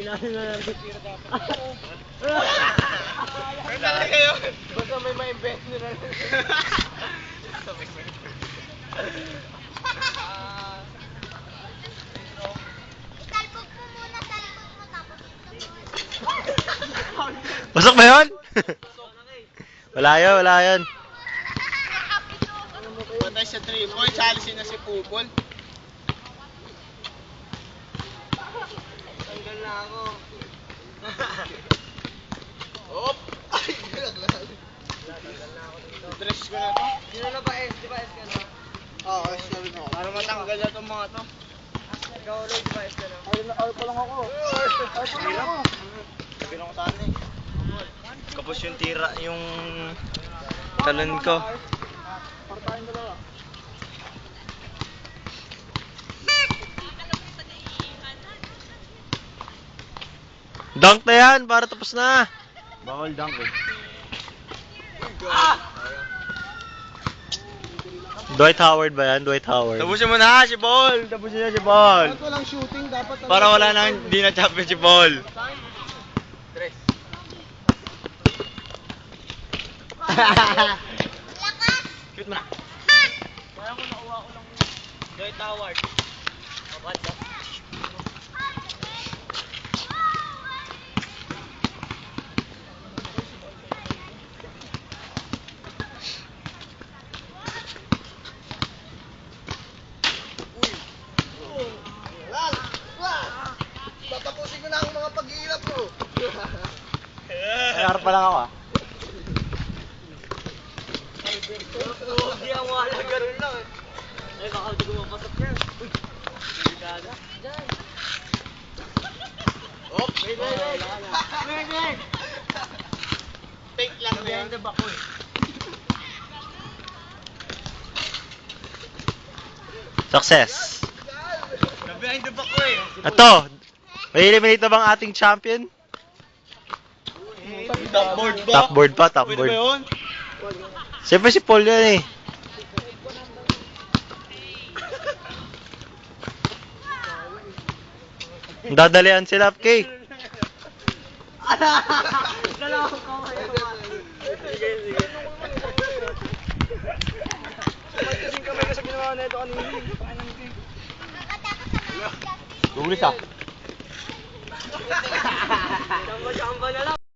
ilalim na lang. Ano talaga yun? Basta may ma-invest nyo na lang. Italbog mo muna, talbog mo tapos Pasok ba yun? Wala yun, wala yun. Patay sa 3 points, alisin na si Pupol. Tanggal na ako. Op! Ay, naglag. Dress ko na to. Sino na ba S? Di ba S ka na? Oo, sorry na. Para matanggal na itong mga to. Ikaw ulit, di ba S ka na? Ay pa lang ako. Sabi lang ko saan eh. Kapos yung tira, yung talon ko. Para tayong dalawa. Dunk na yan, para tapos na. Bawal dunk eh. Dwight Howard ba yan? Dwight Howard. Tapusin mo na si Ball! Tapusin na si Ball! Dapat walang shooting, dapat... Para wala nang hindi na champion si Ball. Shoot mo na. Parang kung nakuha ko lang Dwight Howard. Kapat ka. Tatapusin ko na ang mga pag-iilap ko. Ay, harap pa lang ako ah. Hindi ang wala, ganun lang eh. Ay, baka hindi ko mapasok yan. Uy, delikada. Diyan. Op! Wait. Take lang na yan. back ko eh. Success. Behind the back ko eh. Ito, may eliminate na bang ating champion? Top board ba? Top board pa, top Pwede board. ba yun? Siyempre si Paul yan eh. Dadalian sila, Kay. Dalawang kamay naman. Sige. May kasing kamay na sa ginawa na ito kanina. Gulis ah. Chamba-chamba na lang.